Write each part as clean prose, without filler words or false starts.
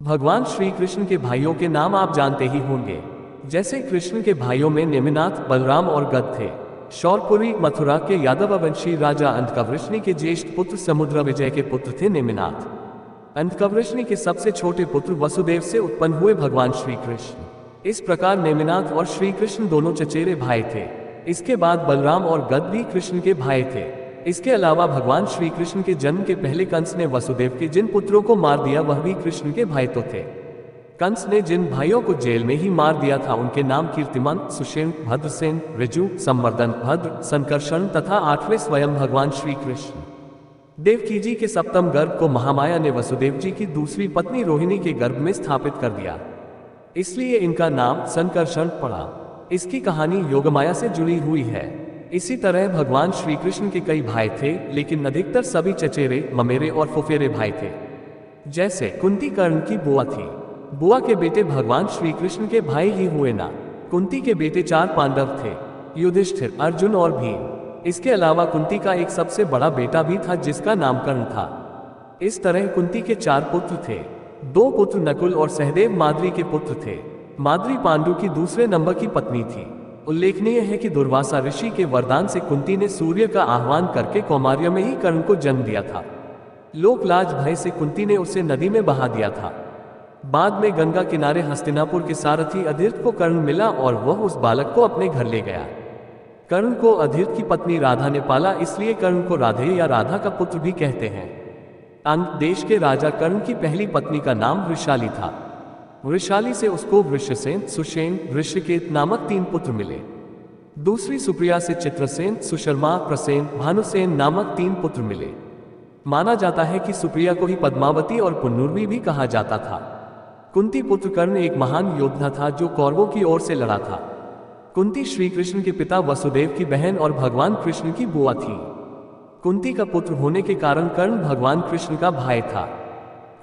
भगवान श्री कृष्ण के भाइयों के नाम आप जानते ही होंगे। जैसे कृष्ण के भाइयों में नेमिनाथ, बलराम और गद थे। शौरपुरी मथुरा के यादववंशी राजा अंधकवृष्णि के ज्येष्ठ पुत्र समुद्र विजय के पुत्र थे नेमिनाथ। अंधकवृष्णि के सबसे छोटे पुत्र वसुदेव से उत्पन्न हुए भगवान श्री कृष्ण। इस प्रकार नेमिनाथ और श्री कृष्ण दोनों चचेरे भाई थे। इसके बाद बलराम और गद भी कृष्ण के भाई थे। इसके अलावा भगवान श्री कृष्ण के जन्म के पहले कंस ने वसुदेव के जिन पुत्रों को मार दिया वह भी कृष्ण के भाई तो थे। कंस ने जिन भाइयों को जेल में ही मार दिया था उनके नाम कीर्तिमान, सुषेण, भद्रसेन, ऋजु, संवर्धन, भद्र, संकर्षण तथा 8वें स्वयं भगवान श्री कृष्ण। देवकी जी के सप्तम गर्भ को महामाया ने वसुदेव जी की दूसरी पत्नी रोहिणी के गर्भ में स्थापित कर दिया, इसलिए इनका नाम संकर्षण पड़ा। इसकी कहानी योगमाया से जुड़ी हुई है। इसी तरह भगवान श्री कृष्ण के कई भाई थे, लेकिन अधिकतर सभी चचेरे, ममेरे और फुफेरे भाई थे। जैसे कुंती कर्ण की बुआ थी। बुआ के बेटे भगवान श्री कृष्ण के भाई ही हुए ना। कुंती के बेटे 4 पांडव थे, युधिष्ठिर, अर्जुन और भीम। इसके अलावा कुंती का एक सबसे बड़ा बेटा भी था जिसका नाम कर्ण था। इस तरह कुंती के 4 पुत्र थे। 2 पुत्र नकुल और सहदेव माद्री के पुत्र थे। माद्री पांडु की दूसरे नंबर की पत्नी थी। उल्लेखनीय है कि दुर्वासा ऋषि के वरदान से कुंती ने सूर्य का आह्वान करके कौमार्य में ही कर्ण को जन्म दिया था। लोकलाज भय से कुंती ने उसे नदी में बहा दिया था। बाद में गंगा किनारे हस्तिनापुर के सारथी अधीर्थ को कर्ण मिला और वह उस बालक को अपने घर ले गया। कर्ण को अधीर्थ की पत्नी राधा ने पाला, इसलिए कर्ण को राधे या राधा का पुत्र भी कहते हैं। अंग देश के राजा कर्ण की पहली पत्नी का नाम वृषाली था। वृषाली से उसको वृषसेन, सुषेण, वृषकेत नामक 3 पुत्र मिले। दूसरी सुप्रिया से चित्रसेन, सुशर्मा, प्रसेन, भानुसेन नामक 3 पुत्र मिले। माना जाता है कि सुप्रिया को ही पद्मावती और पुन्नुर्वी भी कहा जाता था। कुंती पुत्र कर्ण एक महान योद्धा था जो कौरवों की ओर से लड़ा था। कुंती श्री कृष्ण के पिता वसुदेव की बहन और भगवान कृष्ण की बुआ थी। कुंती का पुत्र होने के कारण कर्ण भगवान कृष्ण का भाई था।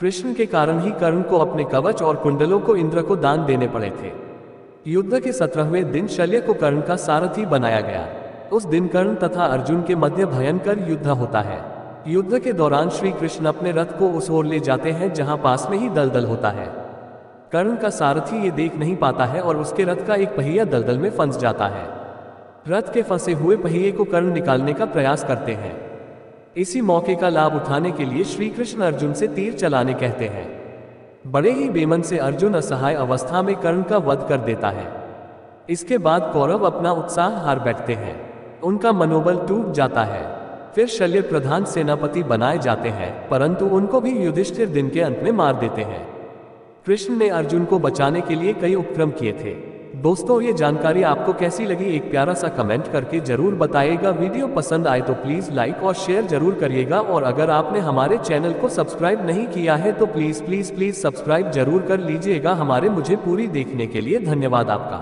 कृष्ण के कारण ही कर्ण को अपने कवच और कुंडलों को इंद्र को दान देने पड़े थे। युद्ध के 17वें दिन शल्य को कर्ण का सारथी बनाया गया। उस दिन कर्ण तथा अर्जुन के मध्य भयंकर युद्ध होता है। युद्ध के दौरान श्री कृष्ण अपने रथ को उस ओर ले जाते हैं जहां पास में ही दलदल होता है। कर्ण का सारथी ये देख नहीं पाता है और उसके रथ का एक पहिया दलदल में फंस जाता है। रथ के फंसे हुए पहिए को कर्ण निकालने का प्रयास करते हैं। इसी मौके का लाभ उठाने के लिए श्री कृष्ण अर्जुन से तीर चलाने कहते हैं। बड़े ही बेमन से अर्जुन असहाय अवस्था में कर्ण का वध कर देता है। इसके बाद कौरव अपना उत्साह हार बैठते हैं। उनका मनोबल टूट जाता है। फिर शल्य प्रधान सेनापति बनाए जाते हैं, परंतु उनको भी युधिष्ठिर दिन के अंत में मार देते हैं। कृष्ण ने अर्जुन को बचाने के लिए कई उपक्रम किए थे। दोस्तों, ये जानकारी आपको कैसी लगी एक प्यारा सा कमेंट करके जरूर बताइएगा। वीडियो पसंद आए तो प्लीज लाइक और शेयर जरूर करिएगा और अगर आपने हमारे चैनल को सब्सक्राइब नहीं किया है तो प्लीज सब्सक्राइब जरूर कर लीजिएगा। मुझे पूरी देखने के लिए धन्यवाद आपका।